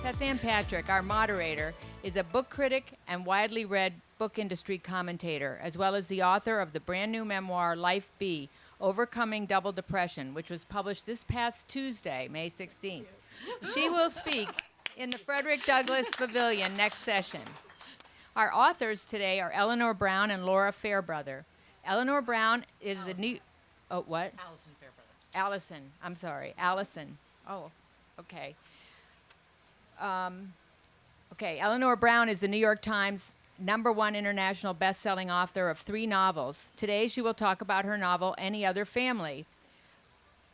Beth Ann Patrick, our moderator, is a book critic and widely read book industry commentator, as well as the author of the brand new memoir, Life B, Overcoming Double Depression, which was published this past Tuesday, May 16th. She will speak in the Frederick Douglass Pavilion next session. Our authors today are Eleanor Brown and Laura Fairbrother. Eleanor Brown is the new... Oh, what? Alison Fairbrother. Alison. I'm sorry. Alison. Oh, okay. Eleanor Brown is the New York Times #1 international best-selling author of 3 novels. Today she will talk about her novel, Any Other Family.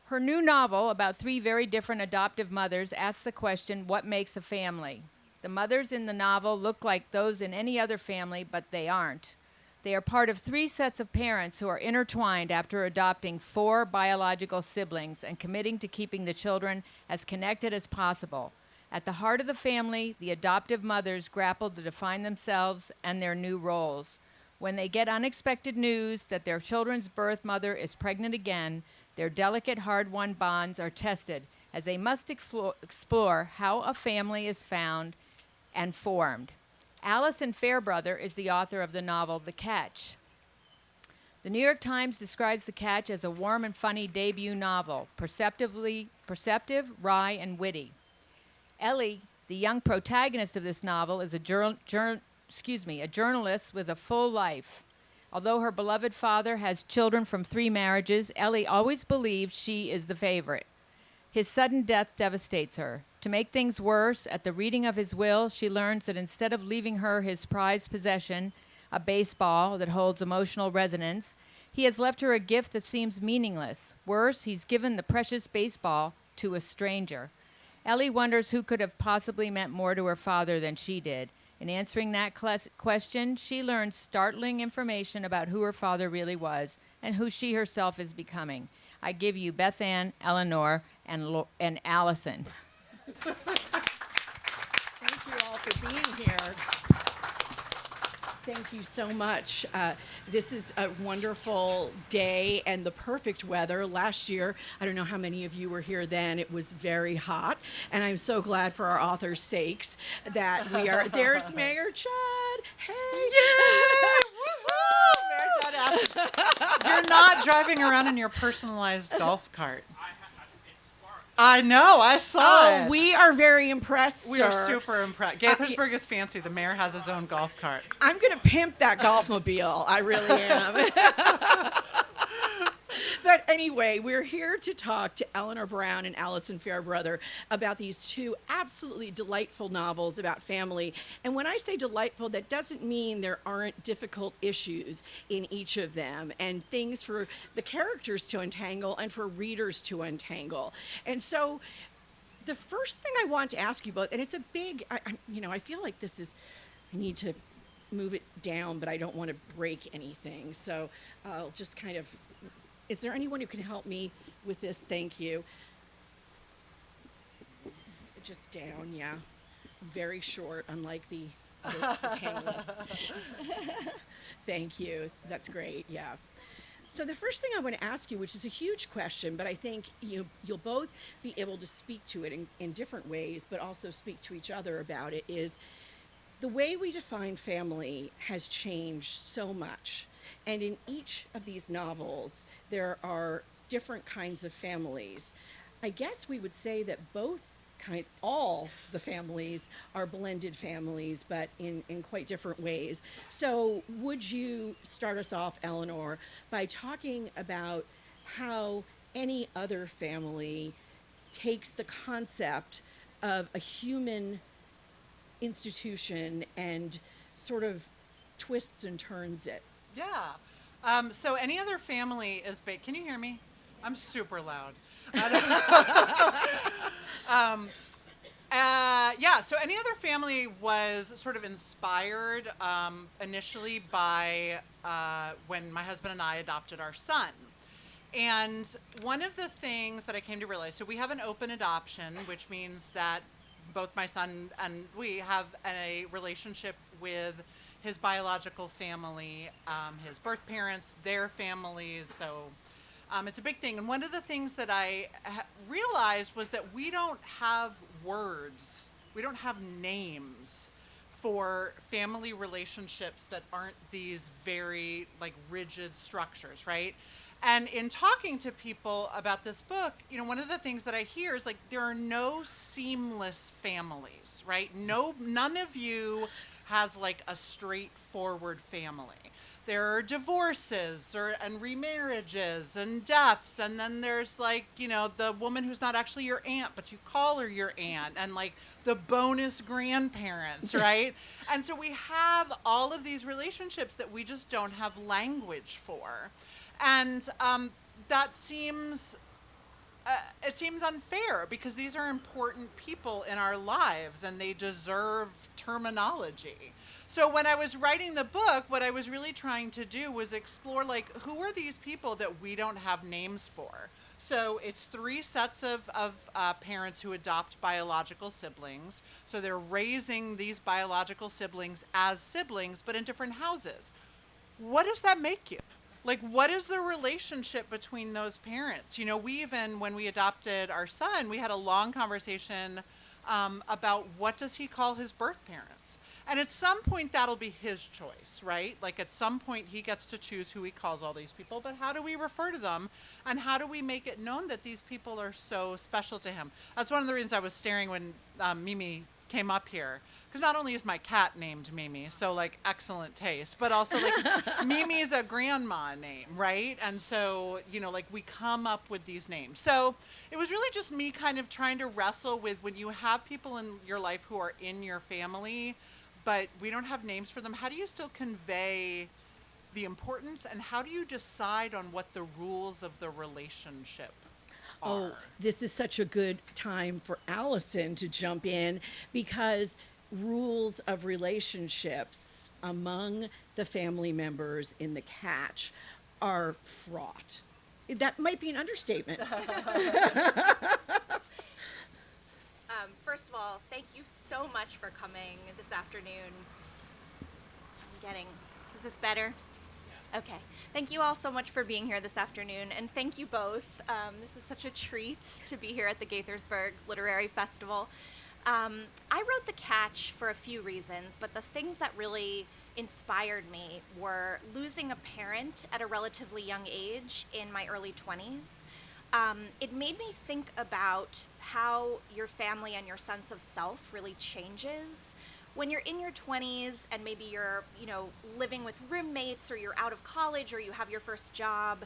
Her new novel, about 3 very different adoptive mothers, asks the question, what makes a family? The mothers in the novel look like those in any other family, but they aren't. They are part of 3 sets of parents who are intertwined after adopting 4 biological siblings and committing to keeping the children as connected as possible. At the heart of the family, the adoptive mothers grapple to define themselves and their new roles. When they get unexpected news that their children's birth mother is pregnant again, their delicate, hard-won bonds are tested as they must explore how a family is found and formed. Alison Fairbrother is the author of the novel The Catch. The New York Times describes The Catch as a warm and funny debut novel, perceptive, wry, and witty. Ellie, the young protagonist of this novel, is a journalist with a full life. Although her beloved father has children from 3 marriages, Ellie always believes she is the favorite. His sudden death devastates her. To make things worse, at the reading of his will, she learns that instead of leaving her his prized possession, a baseball that holds emotional resonance, he has left her a gift that seems meaningless. Worse, he's given the precious baseball to a stranger. Ellie wonders who could have possibly meant more to her father than she did. In answering that question, she learns startling information about who her father really was and who she herself is becoming. I give you Beth Ann, Eleanor, and Alison. Thank you all for being here. Thank you so much. This is a wonderful day and the perfect weather. Last year, I don't know how many of you were here then, it was very hot. And I'm so glad for our authors' sakes that we are, there's Mayor Chad. Hey. Yay! Woohoo! Mayor Chad asked, you're not driving around in your personalized golf cart. I know, I saw it. We are very impressed, We sir. are super impressed. Gaithersburg is fancy. The mayor has his own golf cart. I'm going to pimp that golf mobile. I really am. But anyway, we're here to talk to Eleanor Brown and Alison Fairbrother about these 2 absolutely delightful novels about family. And when I say delightful, that doesn't mean there aren't difficult issues in each of them and things for the characters to untangle and for readers to untangle. And so the first thing I want to ask you both, and it's a big, I feel like this is, I need to move it down, but I don't want to break anything. So I'll just kind of, is there anyone who can help me with this? Thank you. Just down, yeah. Very short, unlike the other panelists. Thank you. That's great, yeah. So the first thing I want to ask you, which is a huge question, but I think you'll both be able to speak to it in different ways, but also speak to each other about it, is the way we define family has changed so much. And in each of these novels, there are different kinds of families. I guess we would say that all the families are blended families, but in quite different ways. So would you start us off, Eleanor, by talking about how Any Other Family takes the concept of a human institution and sort of twists and turns it? Yeah. So Any Other Family is based. Can you hear me? I'm super loud. So Any Other Family was sort of inspired initially by when my husband and I adopted our son. And one of the things that I came to realize, so we have an open adoption, which means that both my son and we have a relationship with his biological family, his birth parents, their families. So it's a big thing. And one of the things that I realized was that we don't have words we don't have names for family relationships that aren't these very like rigid structures, right? And in talking to people about this book, you know, one of the things that I hear is like there are no seamless families, right? None of you has like a straightforward family. There are divorces and remarriages and deaths, and then there's like, you know, the woman who's not actually your aunt, but you call her your aunt, and like the bonus grandparents, right? And so we have all of these relationships that we just don't have language for. And that seems it seems unfair because these are important people in our lives and they deserve terminology. So when I was writing the book, what I was really trying to do was explore like who are these people that we don't have names for. So it's 3 sets of parents who adopt biological siblings. So they're raising these biological siblings as siblings, but in different houses. What does that make you? Like, what is the relationship between those parents? You know, we even, when we adopted our son, we had a long conversation about what does he call his birth parents? And at some point, that'll be his choice, right? Like, at some point, he gets to choose who he calls all these people, but how do we refer to them? And how do we make it known that these people are so special to him? That's one of the reasons I was staring when Mimi came up here, because not only is my cat named Mimi, so like excellent taste, but also like Mimi is a grandma name, right? And so, you know, like we come up with these names. So it was really just me kind of trying to wrestle with when you have people in your life who are in your family, but we don't have names for them, how do you still convey the importance and how do you decide on what the rules of the relationship are? Oh, this is such a good time for Alison to jump in because rules of relationships among the family members in the catch are fraught. That might be an understatement. First of all, thank you so much for coming this afternoon. Is this better? Okay. Thank you all so much for being here this afternoon, and thank you both. This is such a treat to be here at the Gaithersburg Literary Festival. I wrote The Catch for a few reasons, but the things that really inspired me were losing a parent at a relatively young age in my early 20s. It made me think about how your family and your sense of self really changes when you're in your 20s and maybe you're, you know, living with roommates or you're out of college or you have your first job.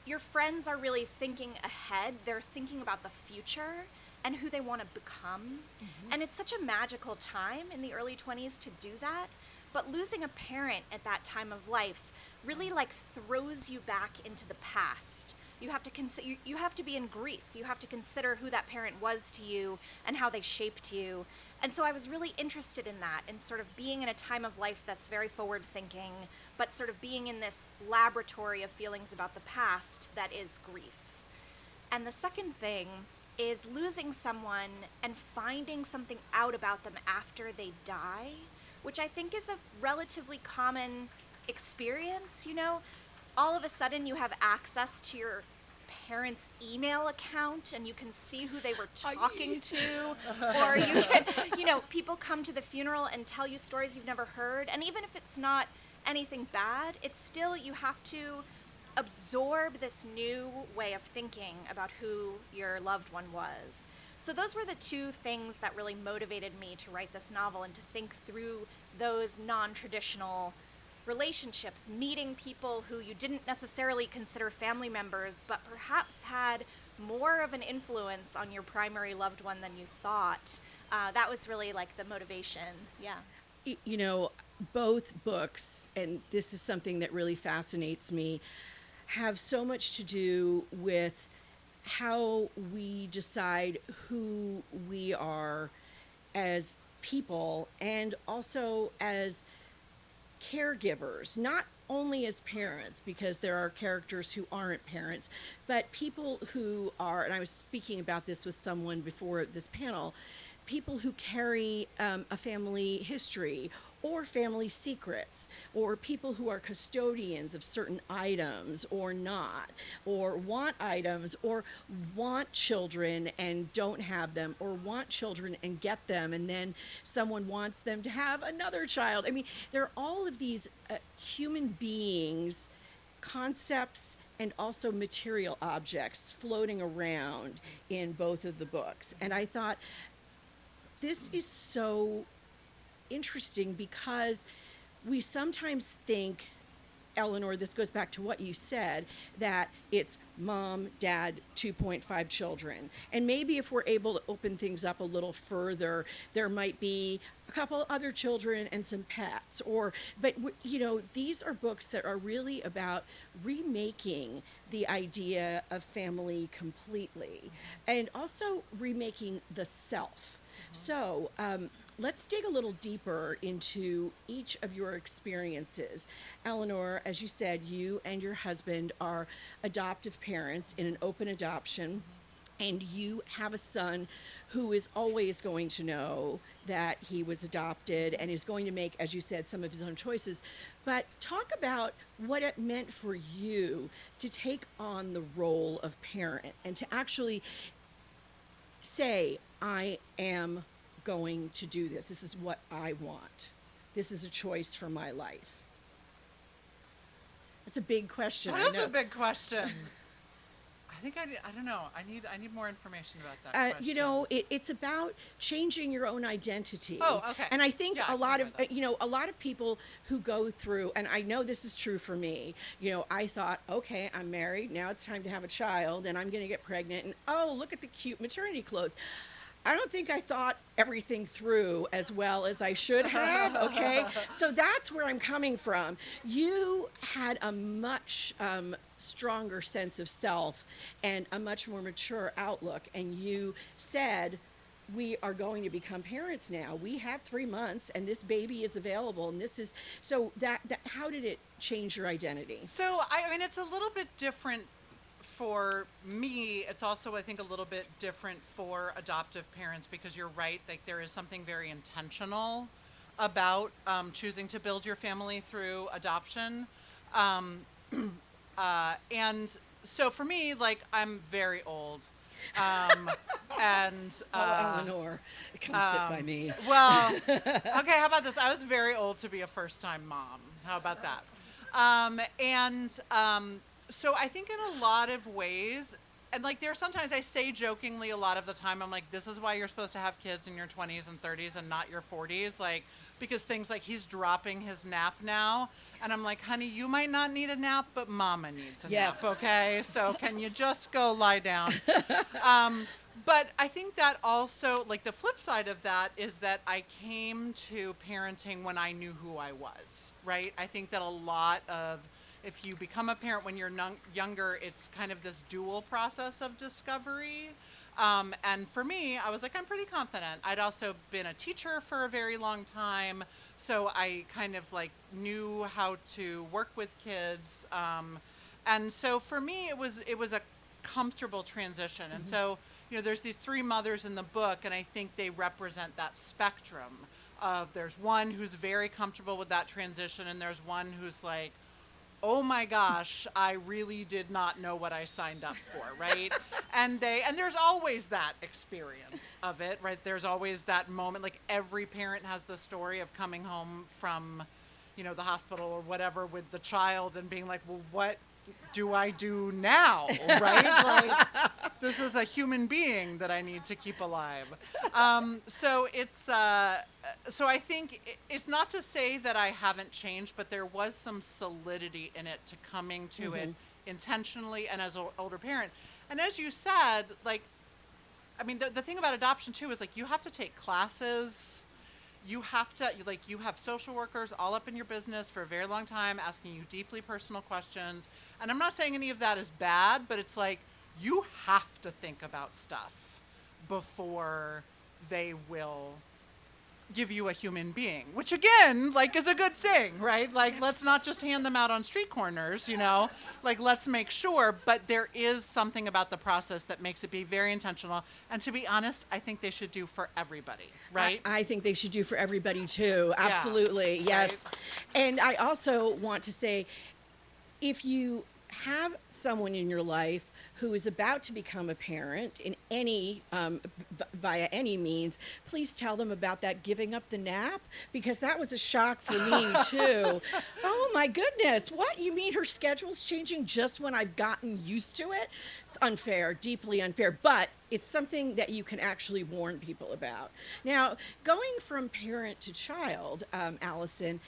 Your friends are really thinking ahead. They're thinking about the future and who they want to become. Mm-hmm. And it's such a magical time in the early 20s to do that. But losing a parent at that time of life really like throws you back into the past. You have to you have to be in grief. You have to consider who that parent was to you and how they shaped you. And so I was really interested in that, in sort of being in a time of life that's very forward thinking, but sort of being in this laboratory of feelings about the past that is grief. And the second thing is losing someone and finding something out about them after they die, which I think is a relatively common experience, you know? All of a sudden you have access to your parents' email account and you can see who they were talking to, or you can, you know, people come to the funeral and tell you stories you've never heard, and even if it's not anything bad, it's still, you have to absorb this new way of thinking about who your loved one was. So those were the 2 things that really motivated me to write this novel and to think through those non-traditional relationships, meeting people who you didn't necessarily consider family members, but perhaps had more of an influence on your primary loved one than you thought. That was really like the motivation. Yeah. You know, both books, and this is something that really fascinates me, have so much to do with how we decide who we are as people and also as caregivers, not only as parents, because there are characters who aren't parents, but people who are, and I was speaking about this with someone before this panel, people who carry a family history or family secrets, or people who are custodians of certain items or not, or want items, or want children and don't have them, or want children and get them, and then someone wants them to have another child. I mean, there are all of these human beings, concepts, and also material objects floating around in both of the books. And I thought, this is so interesting because we sometimes think, Eleanor, this goes back to what you said, that it's mom, dad, 2.5 children. And maybe if we're able to open things up a little further, there might be a couple other children and some pets. But these are books that are really about remaking the idea of family completely, and also remaking the self. So, let's dig a little deeper into each of your experiences. Eleanor, as you said, you and your husband are adoptive parents in an open adoption, and you have a son who is always going to know that he was adopted and is going to make, as you said, some of his own choices. But talk about what it meant for you to take on the role of parent and to actually say, I am going to do this. This is what I want. This is a choice for my life. That's a big question. That is a big question. I think I don't know. I need more information about that question. It's about changing your own identity. Oh, okay. And I think Yeah, a lot I of can a lot of people who go through, and I know this is true for me. I thought, okay, I'm married. Now it's time to have a child, and I'm going to get pregnant. And oh, look at the cute maternity clothes. I don't think I thought everything through as well as I should have, okay? So that's where I'm coming from. You had a much stronger sense of self and a much more mature outlook, and you said, we are going to become parents now. We have 3 months, and this baby is available, and this is, so that how did it change your identity? So, I mean, it's a little bit different for me. It's also, I think, a little bit different for adoptive parents, because you're right, like there is something very intentional about choosing to build your family through adoption. And so for me, like, I'm very old. Eleanor, come sit by me. Well, okay, how about this? I was very old to be a first-time mom. How about that? So I think in a lot of ways, and like there are sometimes I say jokingly a lot of the time, I'm like, this is why you're supposed to have kids in your 20s and 30s and not your 40s, like, because things like he's dropping his nap now, and I'm like, honey, you might not need a nap, but mama needs a nap, okay? So can you just go lie down? But I think that also, like, the flip side of that is that I came to parenting when I knew who I was, right? I think that a lot of, if you become a parent when you're younger, it's kind of this dual process of discovery. And for me, I was like, I'm pretty confident. I'd also been a teacher for a very long time, so I kind of like knew how to work with kids. And so for me, it was a comfortable transition. And so, there's these 3 mothers in the book, and I think they represent that spectrum of, there's one who's very comfortable with that transition, and there's one who's like, oh my gosh, I really did not know what I signed up for, right? and there's always that experience of it, right? There's always that moment, like every parent has the story of coming home from, the hospital or whatever with the child and being like, well, what do I do now, right? Like, this is a human being that I need to keep alive. So I think it's not to say that I haven't changed, but there was some solidity in it to coming to it intentionally and as an older parent. And as you said, like, I mean, the thing about adoption too is like you have to take classes. You have to, like, you have social workers all up in your business for a very long time asking you deeply personal questions. And I'm not saying any of that is bad, but it's like you have to think about stuff before they will give you a human being, which again, like, is a good thing, right? Like, let's not just hand them out on street corners, you know, like, let's make sure, but there is something about the process that makes it be very intentional. And to be honest, I think they should do for everybody, right? I think they should do for everybody too. Absolutely. Yes. Right. And I also want to say, if you have someone in your life who is about to become a parent in any via any means, please tell them about that giving up the nap, because that was a shock for me too. Oh my goodness, what, you mean her schedule's changing just when I've gotten used to it? It's unfair, deeply unfair, but it's something that you can actually warn people about. Now, going from parent to child, Alison,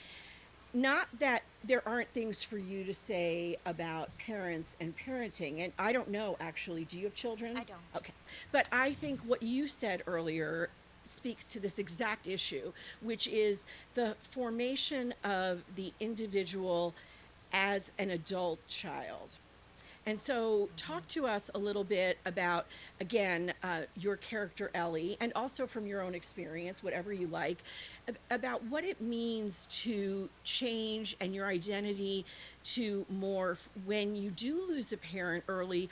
not that there aren't things for you to say about parents and parenting, and I don't know, actually, do you have children? I don't. Okay. But I think what you said earlier speaks to this exact issue, which is the formation of the individual as an adult child. And so talk to us a little bit about, again, your character Ellie, and also from your own experience, whatever you like, about what it means to change and your identity to morph when you do lose a parent early.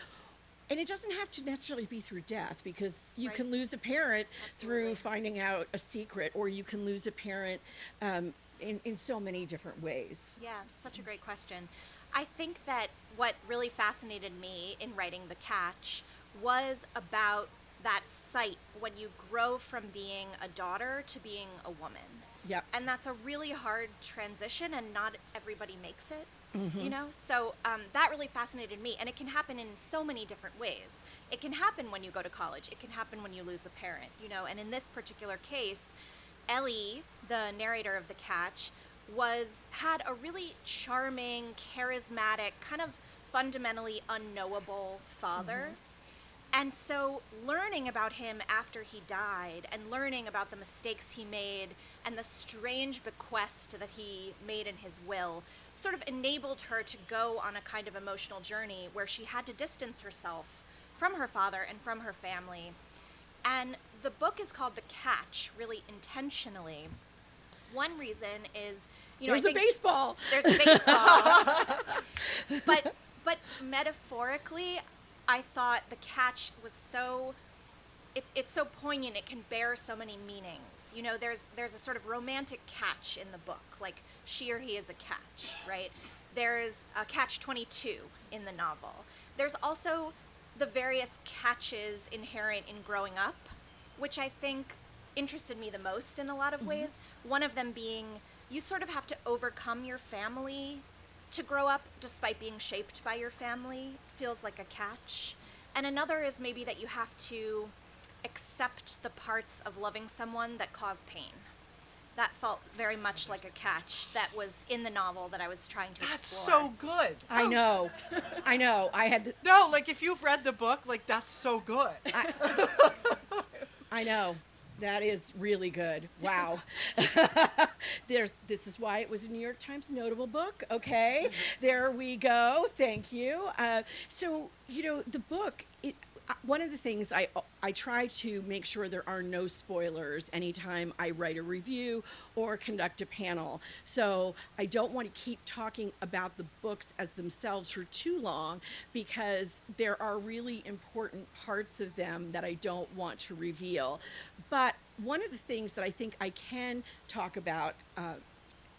And it doesn't have to necessarily be through death, because you Right. can lose a parent Absolutely. through finding out a secret, or you can lose a parent in so many different ways. Yeah, such a great question. I think that what really fascinated me in writing The Catch was about that sight when you grow from being a daughter to being a woman. Yep. And that's a really hard transition, and not everybody makes it, you know? So that really fascinated me, and it can happen in so many different ways. It can happen when you go to college. It can happen when you lose a parent, you know? And in this particular case, Ellie, the narrator of The Catch, had a really charming, charismatic, kind of fundamentally unknowable father. And so learning about him after he died, and learning about the mistakes he made and the strange bequest that he made in his will, sort of enabled her to go on a kind of emotional journey where she had to distance herself from her father and from her family. And the book is called The Catch, really intentionally. One reason is, you know, There's a baseball. There's a baseball. but metaphorically, I thought The Catch was it's so poignant. It can bear so many meanings. You know, there's a sort of romantic catch in the book, like she or he is a catch, right? There's a catch-22 in the novel. There's also the various catches inherent in growing up, which I think interested me the most in a lot of ways. One of them being, you sort of have to overcome your family to grow up, despite being shaped by your family. Feels like a catch. And another is maybe that you have to accept the parts of loving someone that cause pain. That felt very much like a catch that was in the novel that I was trying to That's explore. so good. I know. I had No, like, if you've read the book, like, that's so good. I know. That is really good. Wow. This is why it was a New York Times notable book. Okay. There we go. Thank you. So, you know, the book, one of the things I try to make sure there are no spoilers anytime I write a review or conduct a panel. So I don't want to keep talking about the books as themselves for too long, because there are really important parts of them that I don't want to reveal. But one of the things that I think I can talk about,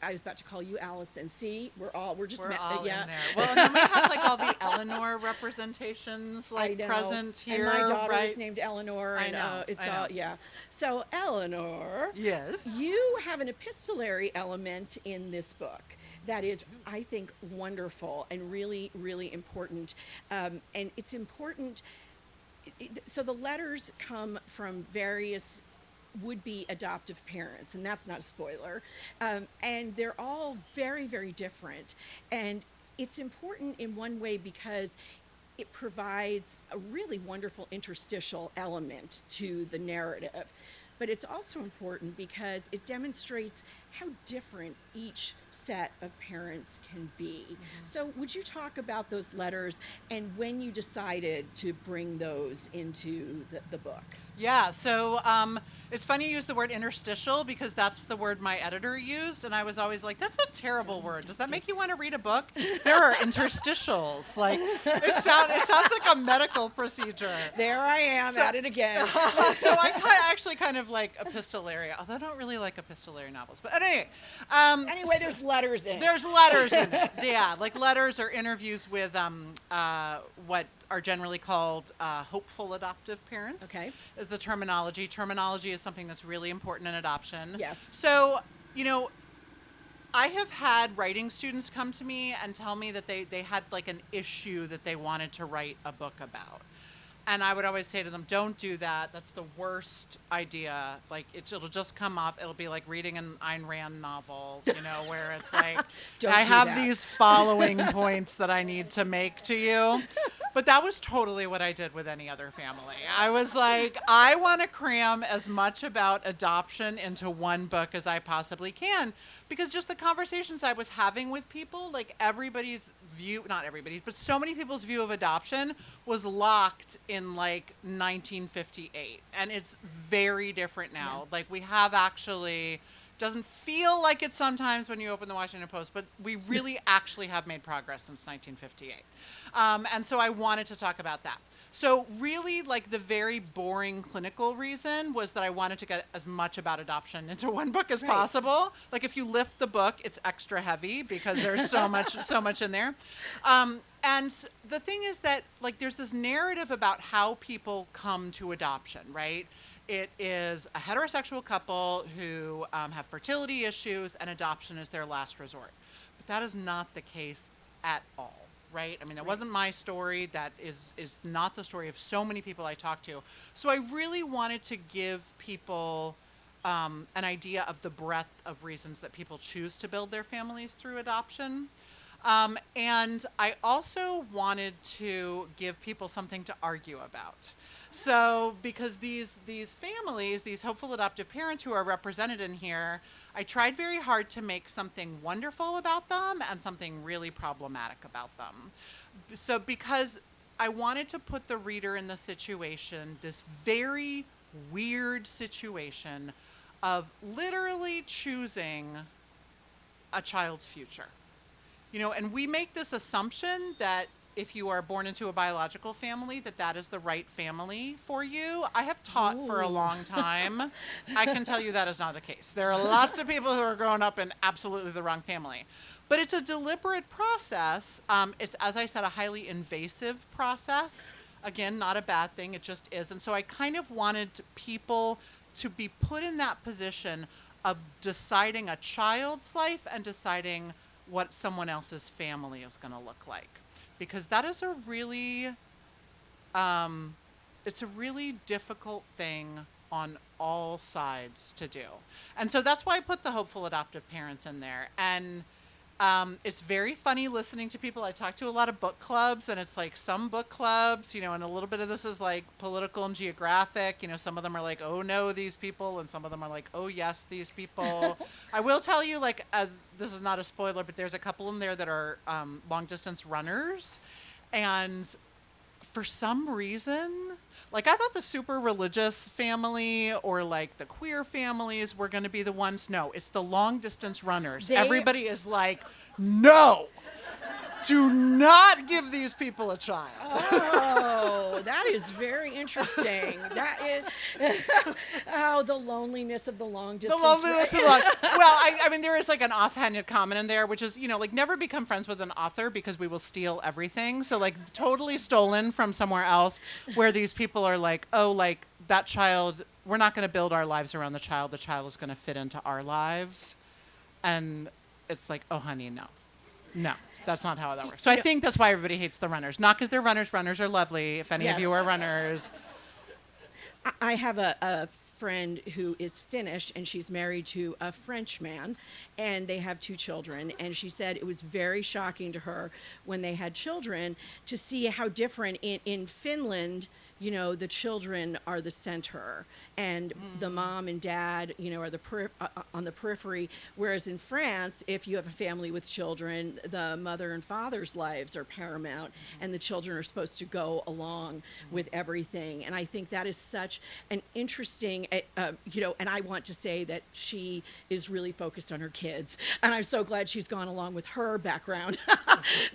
I was about to call you Alison. See, we're all We're all yeah. in there. Well, and then we have, like, all the Eleanor representations, I like, know. present here, and my daughter right? is named Eleanor, I and know, it's I all know. yeah. So Eleanor, Yes. you have an epistolary element in this book that is, I think, wonderful and really, really important. And it's important. So the letters come from various would-be adoptive parents, and that's not a spoiler, and they're all very, very different. And it's important in one way because it provides a really wonderful interstitial element to the narrative, but it's also important because it demonstrates how different each set of parents can be. So would you talk about those letters and when you decided to bring those into the book? Yeah, so it's funny you use the word interstitial because that's the word my editor used, and I was always like, that's a terrible word. Does that make you want to read a book? There are interstitials. Like, it sounds like a medical procedure. There I am at it again. So I actually kind of like epistolary, although I don't really like epistolary novels. But anyway. Anyway, there's letters in it. There's letters in it. Yeah, like letters or interviews with what are generally called hopeful adoptive parents. Okay. Is the terminology. Terminology is something that's really important in adoption. Yes. So, I have had writing students come to me and tell me that they had like an issue that they wanted to write a book about. And I would always say to them, don't do that. That's the worst idea. Like, it'll just come off. It'll be like reading an Ayn Rand novel, where it's like, I have these following points that I need to make to you. But that was totally what I did with any other family. I was like, I want to cram as much about adoption into one book as I possibly can. Because just the conversations I was having with people, like everybody's view, not everybody's, but so many people's view of adoption was locked in like 1958. And it's very different now. Yeah. Like we have actually, doesn't feel like it sometimes when you open the Washington Post, but we really actually have made progress since 1958. And so I wanted to talk about that. So really, like the very boring clinical reason was that I wanted to get as much about adoption into one book as possible. Like if you lift the book, it's extra heavy because there's so much in there. And the thing is that like there's this narrative about how people come to adoption, right? It is a heterosexual couple who have fertility issues and adoption is their last resort. But that is not the case at all. Right? I mean, that wasn't my story. That is not the story of so many people I talk to. So I really wanted to give people an idea of the breadth of reasons that people choose to build their families through adoption. And I also wanted to give people something to argue about. So because these families, these hopeful adoptive parents who are represented in here, I tried very hard to make something wonderful about them and something really problematic about them. So because I wanted to put the reader in the situation, this very weird situation of literally choosing a child's future. And we make this assumption that if you are born into a biological family, that is the right family for you. I have taught for a long time. I can tell you that is not the case. There are lots of people who are growing up in absolutely the wrong family. But it's a deliberate process. It's, as I said, a highly invasive process. Again, not a bad thing. It just is. And so I kind of wanted people to be put in that position of deciding a child's life and deciding what someone else's family is going to look like. Because that is a really, it's a really difficult thing on all sides to do. And so that's why I put the hopeful adoptive parents in there. And it's very funny listening to people. I talk to a lot of book clubs, and it's like some book clubs, and a little bit of this is like political and geographic. Some of them are like, oh no, these people, and some of them are like, oh yes, these people. I will tell you, like, as this is not a spoiler, but there's a couple in there that are long distance runners, and for some reason, like I thought the super religious family or like the queer families were going to be the ones. No, it's the long distance runners. Everybody is like, no, do not give these people a child. Oh, that is very interesting. That is, the loneliness of the long distance. The loneliness of the long. Well, I mean, there is like an offhanded comment in there, which is, like never become friends with an author because we will steal everything. So like totally stolen from somewhere else where these people are like, oh, like that child, we're not going to build our lives around the child. The child is going to fit into our lives. And it's like, oh, honey, no. That's not how that works. So I think that's why everybody hates the runners. Not because they're runners. Runners are lovely. If any of you are runners. I have a friend who is Finnish, and she's married to a French man, and they have 2 children. And she said it was very shocking to her when they had children to see how different in Finland the children are the center, and the mom and dad, are on the periphery. Whereas in France, if you have a family with children, the mother and father's lives are paramount, and the children are supposed to go along with everything. And I think that is such an interesting, and I want to say that she is really focused on her kids, and I'm so glad she's gone along with her background.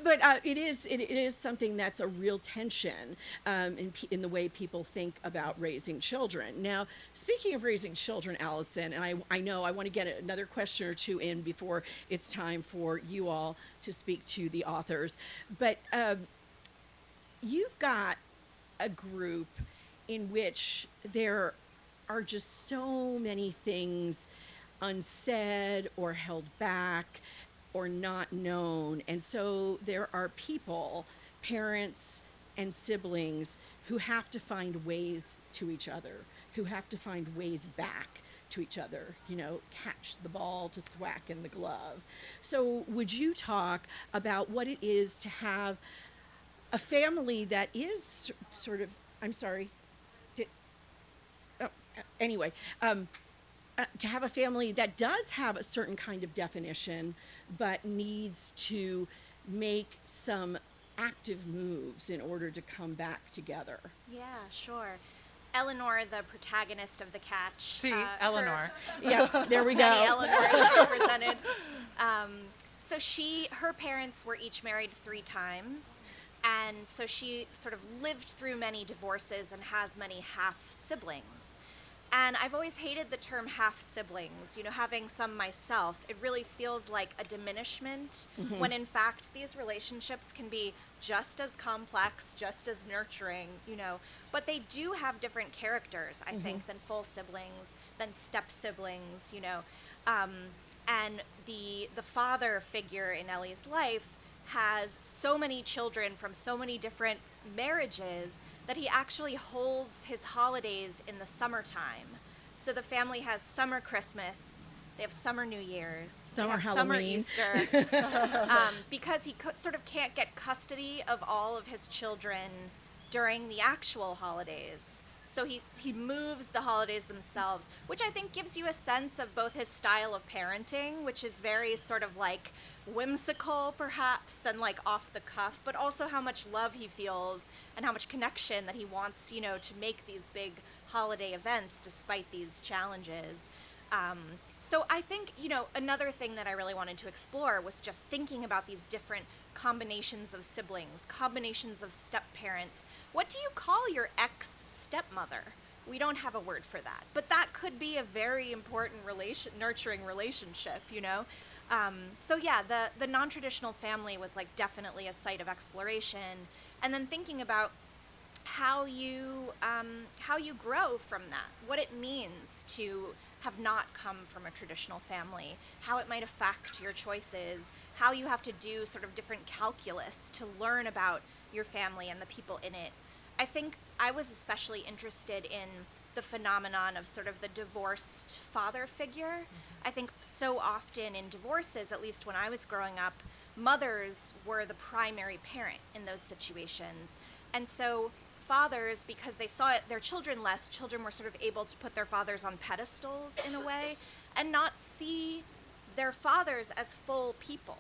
But it is something that's a real tension in the way people think about raising children. Now, speaking of raising children, Alison, and I know I want to get another question or two in before it's time for you all to speak to the authors, but you've got a group in which there are just so many things unsaid or held back or not known. And so there are people, parents and siblings, who have to find ways to each other, who have to find ways back to each other, catch the ball to thwack in the glove. So would you talk about what it is to have a family that is sort of, I'm sorry, anyway, to have a family that does have a certain kind of definition, but needs to make some active moves in order to come back together? Yeah, sure. Eleanor, the protagonist of The Catch. See, Eleanor. Yeah, there we go. Many Eleanors represented. So her parents were each married 3 times, and so she sort of lived through many divorces and has many half siblings. And I've always hated the term half siblings, having some myself. It really feels like a diminishment when in fact these relationships can be just as complex, just as nurturing, but they do have different characters, I think, than full siblings, than step siblings, and the father figure in Ellie's life has so many children from so many different marriages that he actually holds his holidays in the summertime. So the family has summer Christmas, they have summer New Year's, Summer they have Halloween. summer Easter, because he sort of can't get custody of all of his children during the actual holidays. So he moves the holidays themselves, which I think gives you a sense of both his style of parenting, which is very sort of like whimsical perhaps and like off the cuff, but also how much love he feels and how much connection that he wants, to make these big holiday events despite these challenges. So I think, another thing that I really wanted to explore was just thinking about these different combinations of siblings, combinations of step-parents. What do you call your ex-stepmother? We don't have a word for that, but that could be a very important nurturing relationship, So yeah, the non-traditional family was like definitely a site of exploration, and then thinking about how you grow from that, what it means to have not come from a traditional family, how it might affect your choices, how you have to do sort of different calculus to learn about your family and the people in it. I think I was especially interested in the phenomenon of sort of the divorced father figure. I think so often in divorces, at least when I was growing up, mothers were the primary parent in those situations. And so fathers, because they saw their children less, children were sort of able to put their fathers on pedestals in a way and not see their fathers as full people,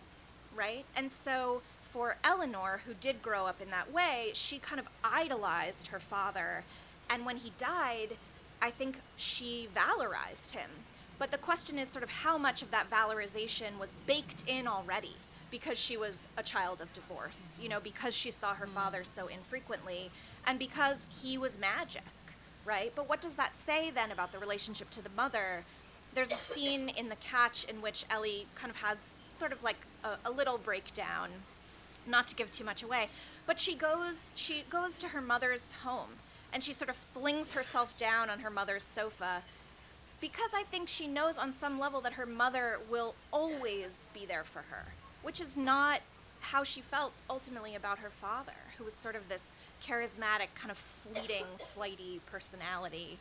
right? And so for Eleanor, who did grow up in that way, she kind of idolized her father. And when he died, I think she valorized him. But the question is sort of how much of that valorization was baked in already because she was a child of divorce, because she saw her father so infrequently and because he was magic, right? But what does that say then about the relationship to the mother? There's a scene in The Catch in which Ellie kind of has sort of like a little breakdown, not to give too much away, but she goes to her mother's home and she sort of flings herself down on her mother's sofa because I think she knows on some level that her mother will always be there for her, which is not how she felt ultimately about her father, who was sort of this charismatic, kind of fleeting, flighty personality.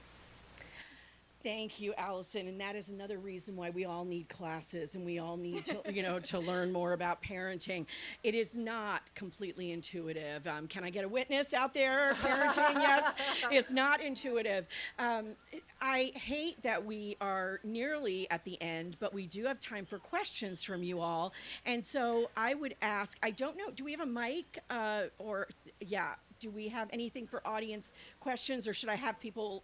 Thank you, Allison. And that is another reason why we all need classes and we all need to, to learn more about parenting. It is not completely intuitive. Can I get a witness out there? Parenting, yes, it's not intuitive. I hate that we are nearly at the end, but we do have time for questions from you all. And so I would ask, I don't know, do we have a mic do we have anything for audience questions, or should I have people?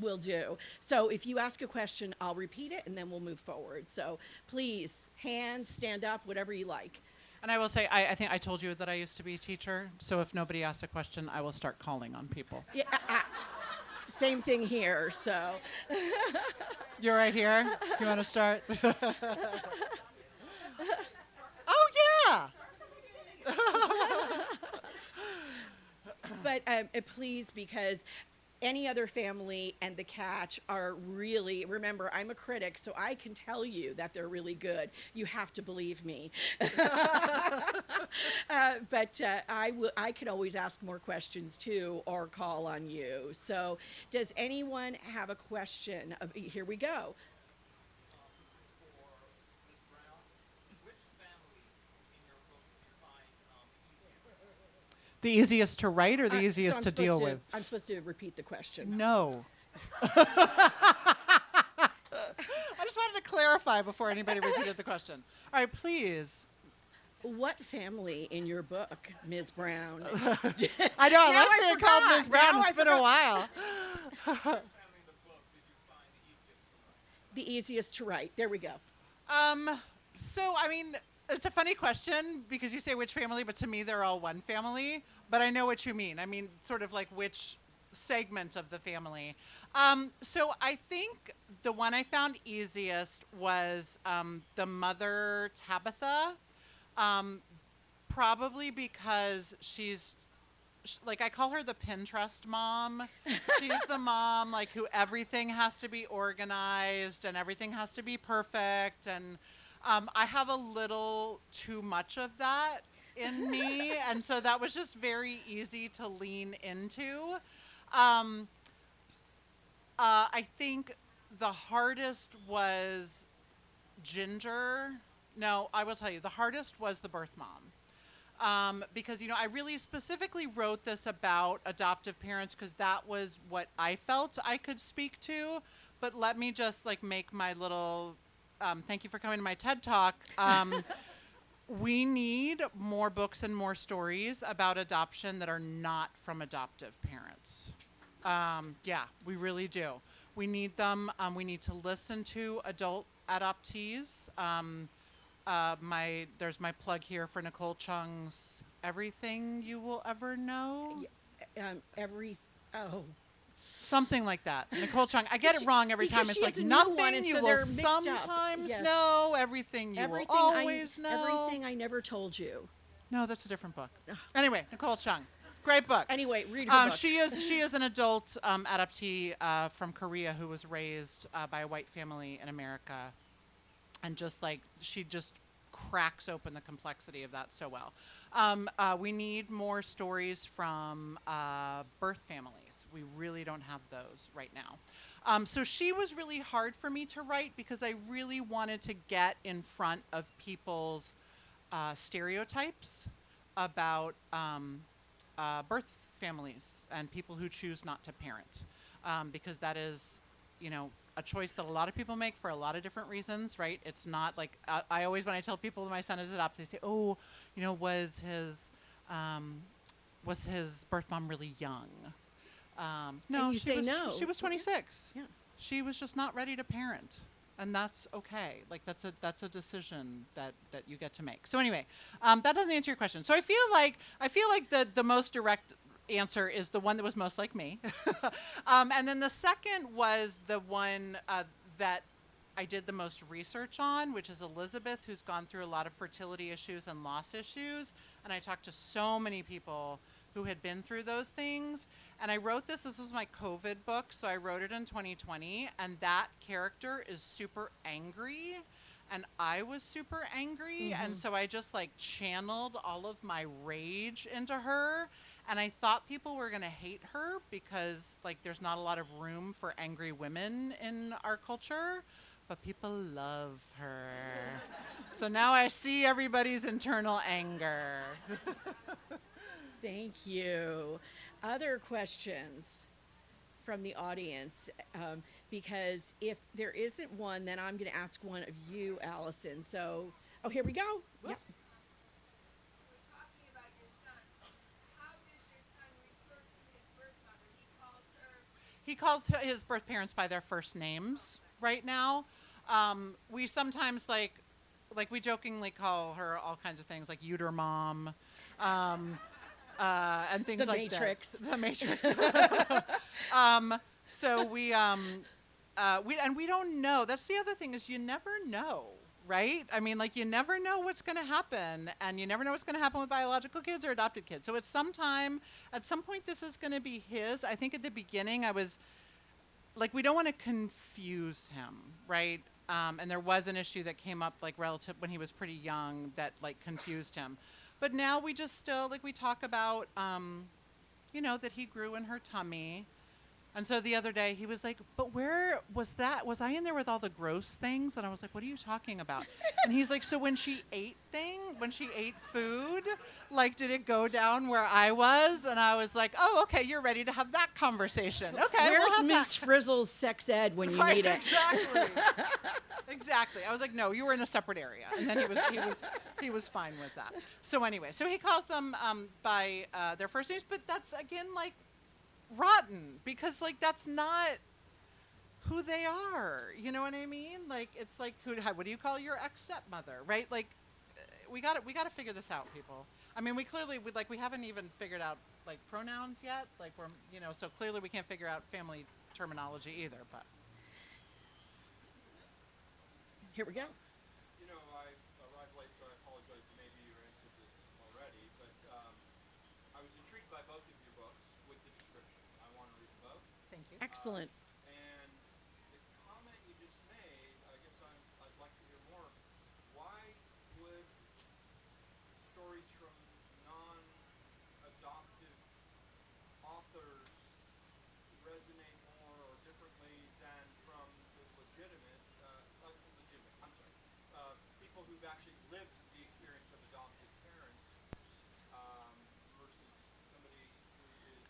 Will do. So if you ask a question, I'll repeat it and then we'll move forward. So please, hands, stand up, whatever you like. And I will say, I think I told you that I used to be a teacher, so if nobody asks a question, I will start calling on people. Yeah, same thing here, so. You're right here? You want to start? Oh, yeah! But please, because any other family and the catch are really, remember, I'm a critic, so I can tell you that they're really good. You have to believe me. But I could always ask more questions too, or call on you. So does anyone have a question? Here we go. The easiest to write or the easiest so to deal with? I'm supposed to repeat the question. No. I just wanted to clarify before anybody repeated the question. All right, please. What family in your book, Ms. Brown? I know, Now I like being called Ms. Brown. It's been a while. The easiest to write. There we go. So, I mean, it's a funny question because you say which family, but to me they're all one family. But I know what you mean. I mean, sort of like which segment of the family. So I think the one I found easiest was the mother, Tabitha. Probably because she's like, I call her the Pinterest mom. She's the mom like who everything has to be organized and everything has to be perfect. And I have a little too much of that in me. And so that was just very easy to lean into. I think the hardest was Ginger. No, I will tell you, the hardest was the birth mom. Because, you know, I really specifically wrote this about adoptive parents because that was what I felt I could speak to. But let me just like make my little, thank you for coming to my TED Talk. We need more books and more stories about adoption that are not from adoptive parents. Yeah, we really do. We need them. We need to listen to adult adoptees. There's my plug here for Nicole Chung's Everything You Will Ever Know. Something like that. Nicole Chung. I get it wrong every time. It's like nothing you will sometimes know, everything you will always know. Everything I never told you. No, that's a different book. Anyway, Nicole Chung. Great book. Anyway, read her book. She is an adult adoptee from Korea who was raised by a white family in America. And just like, she just cracks open the complexity of that so well. We need more stories from birth families. We really don't have those right now. So she was really hard for me to write because I really wanted to get in front of people's stereotypes about birth families and people who choose not to parent. Because that is, you know, a choice that a lot of people make for a lot of different reasons, right? It's not like, I always, when I tell people my son is adopted, they say, oh, you know, was his birth mom really young? No, and you say no. She was 26. Yeah. She was just not ready to parent. And that's okay. Like that's a decision that you get to make. So anyway, that doesn't answer your question. So I feel like the most direct answer is the one that was most like me. And then the second was the one that I did the most research on, which is Elizabeth, who's gone through a lot of fertility issues and loss issues. And I talked to so many people who had been through those things. And I wrote this was my COVID book, so I wrote it in 2020. And that character is super angry and I was super angry. And so I just like channeled all of my rage into her. And I thought people were going to hate her because like there's not a lot of room for angry women in our culture, but people love her. So now I see everybody's internal anger. Thank you. Other questions from the audience? Because if there isn't one, then I'm going to ask one of you, Allison. So, oh, here we go. Yep. We're talking about your son. How does your son refer to his birth mother? He calls his birth parents by their first names right now. We sometimes like we jokingly call her all kinds of things like Uter Mom, and things The like Matrix. that. The Matrix. So we don't know. That's the other thing is you never know, right? I mean, like you never know what's going to happen, and you never know what's going to happen with biological kids or adopted kids. So at some point, this is going to be his. I think at the beginning, I was like, we don't want to confuse him, right? And there was an issue that came up like relative when he was pretty young that like confused him. But now we just still like we talk about, that he grew in her tummy. And so the other day he was like, but where was that? Was I in there with all the gross things? And I was like, what are you talking about? And he's like, so when she ate food, like, did it go down where I was? And I was like, oh, okay, you're ready to have that conversation. Okay, Where's we'll have Miss that. Frizzle's sex ed when you Right, need it? exactly. Exactly. I was like, no, you were in a separate area. And then he was fine with that. So anyway, so he calls them by their first names, but that's again like rotten because like that's not who they are. You know what I mean? Like it's like what do you call your ex-stepmother, right? Like we got to figure this out, people. I mean, we haven't even figured out like pronouns yet. Like so clearly we can't figure out family terminology either, but Here we go. I arrived late, so I apologize. Maybe you answered this already, but I was intrigued by both of your books with the description. I want to read them both. thank you. Excellent. And the comment you just made, I guess I'd like to hear more. Why would stories from non-adoptive authors resonate more or differently than from the people who've actually lived the experience of adopted parents versus somebody who is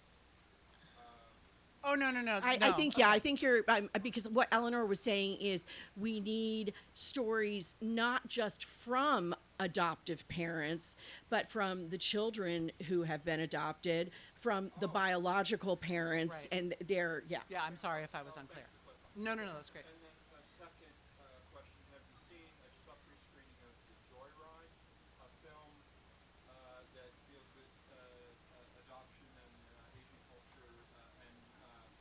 Oh no. I think, yeah, I think you're, because what Eleanor was saying is we need stories not just from adoptive parents, but from the children who have been adopted, from the biological parents, Right. and their, yeah. Yeah, I'm sorry if I was unclear. No, that's great. And then a second question: have you seen a screening of The Joyride, a film that deals with adoption and Asian culture and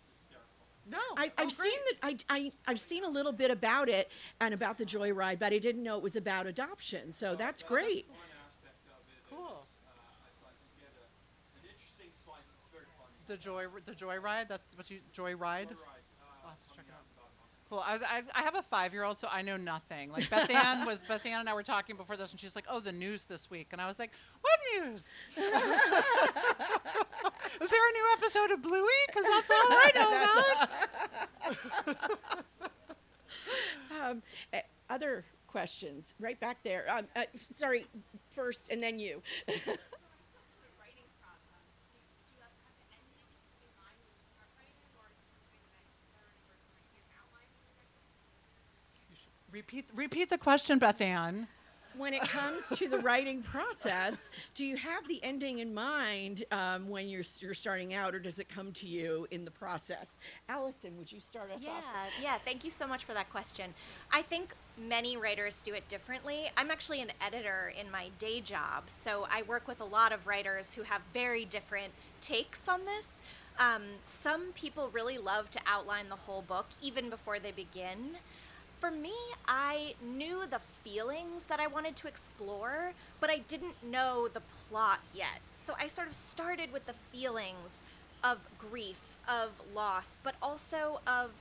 hysterical? No, I've seen that. I've seen a little bit about it and about the Joyride, but I didn't know it was about adoption. So that's great. One aspect of it Cool. I thought you get an interesting slice. It's very funny. The Joyride. That's what you Joyride. Joyride, I'll have to check coming it out. out in about a month. Cool. I have a 5-year-old, so I know nothing. Like Beth Ann and I were talking before this, and she's like, "Oh, the news this week," and I was like, "What news? Is there a new episode of Bluey? Because that's all I know about." Other questions, right back there. Sorry, first, and then you. So when it comes to the writing process, do you have an ending in mind when you start writing, or is it something that you learn over time? Do you have an outline when you're writing? Repeat the question, Beth Ann. When it comes to the writing process, do you have the ending in mind when you're starting out, or does it come to you in the process? Allison, would you start us off? Yeah, thank you so much for that question. I think many writers do it differently. I'm actually an editor in my day job, so I work with a lot of writers who have very different takes on this. Some people really love to outline the whole book even before they begin. For me, I knew the feelings that I wanted to explore, but I didn't know the plot yet. So I sort of started with the feelings of grief, of loss, but also of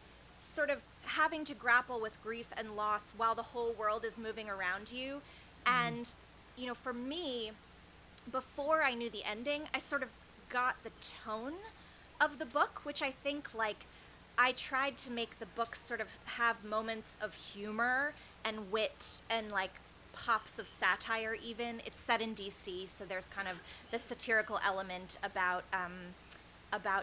sort of having to grapple with grief and loss while the whole world is moving around you. And, you know, for me, before I knew the ending, I sort of got the tone of the book, which I think, like, I tried to make the book sort of have moments of humor and wit and, like, pops of satire even. It's set in DC, so there's kind of the satirical element about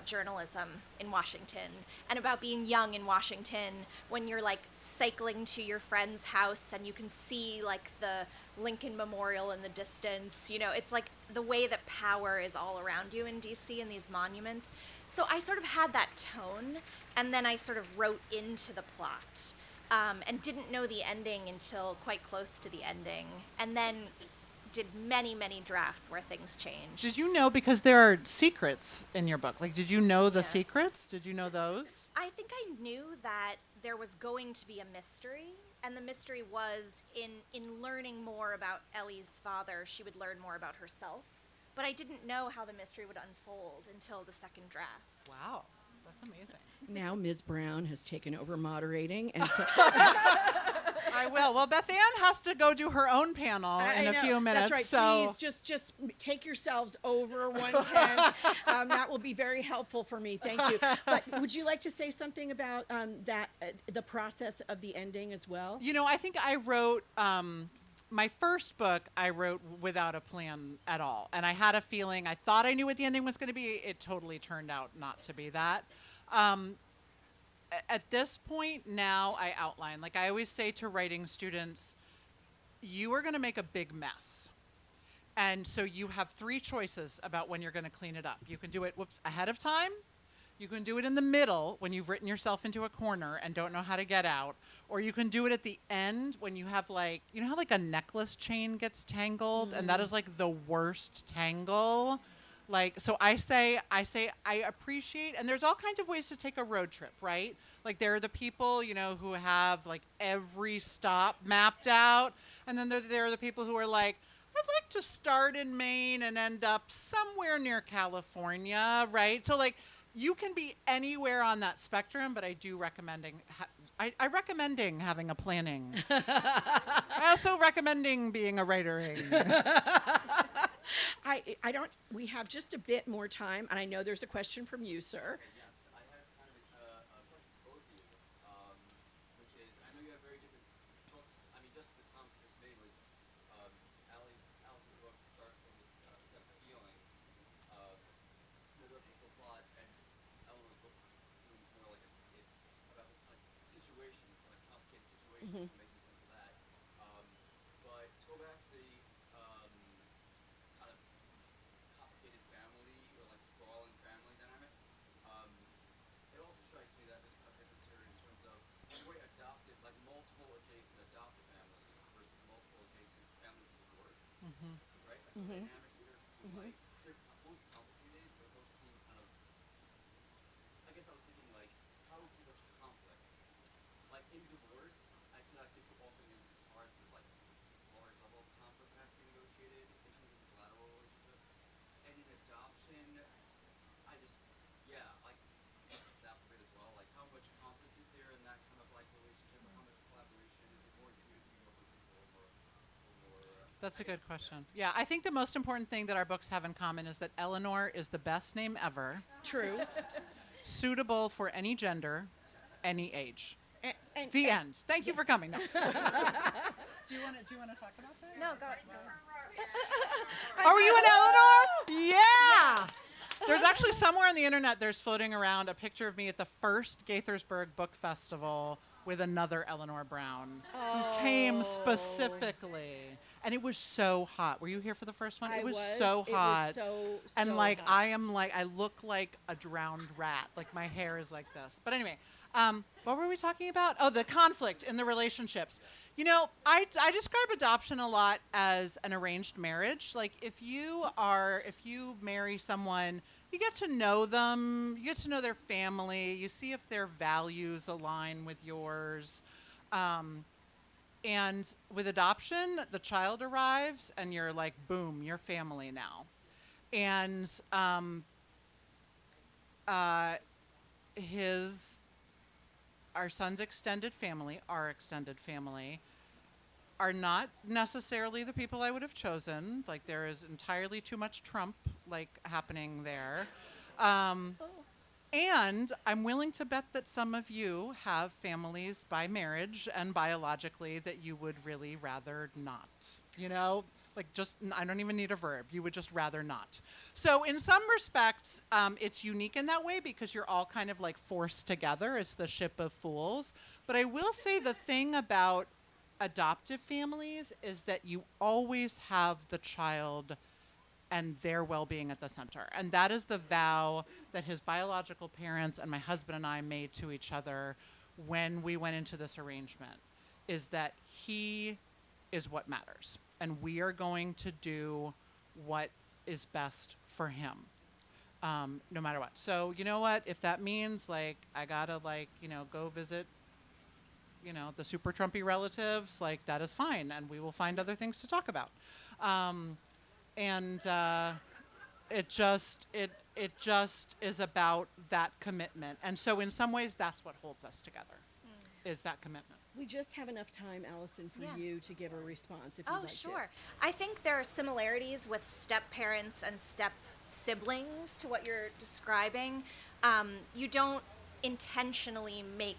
journalism in Washington and about being young in Washington when you're like cycling to your friend's house and you can see like the Lincoln Memorial in the distance. You know, it's like the way that power is all around you in DC and these monuments. So I sort of had that tone, and then I sort of wrote into the plot and didn't know the ending until quite close to the ending, and then did many, many drafts where things changed. Did you know, because there are secrets in your book, like did you know the Yeah. secrets? Did you know those? I think I knew that there was going to be a mystery, and the mystery was in learning more about Ellie's father, she would learn more about herself. But I didn't know how the mystery would unfold until the second draft. Wow, that's amazing. Now Ms. Brown has taken over moderating, and so I will. Well, Beth Ann has to go do her own panel I in a know. few minutes. That's right. So Please just take yourselves over 110. That will be very helpful for me. Thank you. But would you like to say something about that the process of the ending as well? you know, I think I wrote my first book. I wrote without a plan at all, and I had a feeling. I thought I knew what the ending was going to be. It totally turned out not to be that. At this point now, I outline. Like I always say to writing students, you are going to make a big mess. And so you have three choices about when you're going to clean it up. You can do it ahead of time. You can do it in the middle when you've written yourself into a corner and don't know how to get out. Or you can do it at the end when you have like, you know how like a necklace chain gets tangled? And that is like the worst tangle. Like, so I say I appreciate, and there's all kinds of ways to take a road trip, right? Like there are the people, you know, who have like every stop mapped out. And then there are the people who are like, I'd like to start in Maine and end up somewhere near California, right? So like you can be anywhere on that spectrum, but I do recommending, I recommending having a planning. I also recommending being a writering. I don't. We have just a bit more time, and I know there's a question from you, sir. Yes, I have kind of a question for both of you, which is, I know you have very different books. I mean, just the comments you just made was, Alison's book starts from this set of feeling, build up this whole plot, and Eleanor's book seems more like it's about this kind of situations, kind of complicated situations, making sense of that. But to go back to the kind of complicated family or like sprawling family dynamic. It also strikes me that there's kind of difference here in terms of the way adopted, like multiple adjacent adopted families versus multiple adjacent families of divorce, right? Like the dynamics there seem like they're both complicated, but both seem kind of. I guess I was thinking like, how do such conflicts, like in divorce, I feel like they could often be as hard as like large level of conflict has to be negotiated in terms of bilateral relationships. And in adoption, I just, yeah, like, that bit as well. Like, how much conflict is there in that kind of like relationship, or how much collaboration? Is it more communicating over people, That's a good question. Yeah, I think the most important thing that our books have in common is that Eleanor is the best name ever, True. suitable for any gender, any age. And The end. Thank you for coming. No. Do you want to talk about that? No, go. Oh, are you an Eleanor? Yeah. There's actually somewhere on the internet there's floating around a picture of me at the first Gaithersburg Book Festival with another Eleanor Brown who came specifically. And it was so hot. Were you here for the first one? I It was was. so It was hot. so And like hot. I look like a drowned rat. Like my hair is like this. But anyway, what were we talking about? Oh, the conflict in the relationships. You know, I describe adoption a lot as an arranged marriage. Like if you marry someone, you get to know them, you get to know their family, you see if their values align with yours. And with adoption, the child arrives and you're like, boom, you're family now. And our son's extended family, our extended family, are not necessarily the people I would have chosen. Like, there is entirely too much Trump, like, happening there. And I'm willing to bet that some of you have families by marriage and biologically that you would really rather not. You know, like, just, I don't even need a verb. You would just rather not. So in some respects, it's unique in that way because you're all kind of like forced together as the ship of fools. But I will say the thing about adoptive families is that you always have the child and their well-being at the center. And that is the vow that his biological parents and my husband and I made to each other when we went into this arrangement, is that he is what matters. And we are going to do what is best for him, no matter what. So, you know what? If that means, like, I gotta, like, you know, go visit, you know, the super Trumpy relatives, like, that is fine. And we will find other things to talk about. It just is about that commitment. And so in some ways, that's what holds us together, is that commitment. We just have enough time, Allison, for Yeah. you to give a response if you'd Oh, like sure. I think there are similarities with step parents and step siblings to what you're describing. You don't intentionally make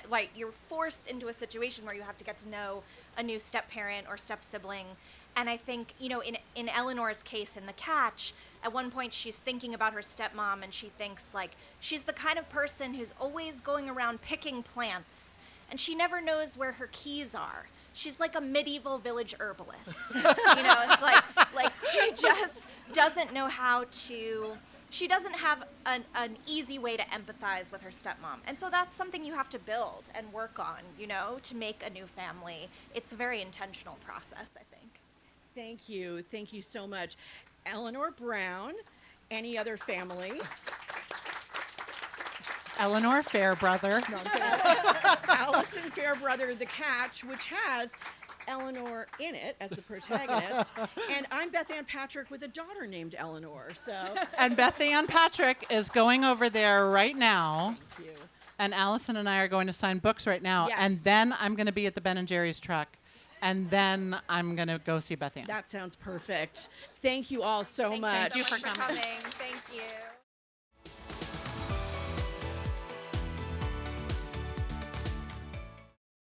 like, you're forced into a situation where you have to get to know a new step parent or step sibling. And I think, you know, in Eleanor's case in The Catch, at one point she's thinking about her stepmom and she thinks, like, she's the kind of person who's always going around picking plants and she never knows where her keys are. She's like a medieval village herbalist. You know, it's like she just doesn't know how to, she doesn't have an easy way to empathize with her stepmom. And so that's something you have to build and work on, you know, to make a new family. It's a very intentional process, I think. Thank you. Thank you so much. Eleanor Brown, any other family? Eleanor Fairbrother. No, I'm kidding. Alison Fairbrother, The Catch, which has Eleanor in it as the protagonist. And I'm Beth Ann Patrick with a daughter named Eleanor. So And Beth Ann Patrick is going over there right now. thank you. And Alison and I are going to sign books right now. Yes. And then I'm going to be at the Ben & Jerry's truck. And then I'm going to go see Beth Ann. That sounds perfect. Thank you all so much. Thank you so much for coming. Thank you.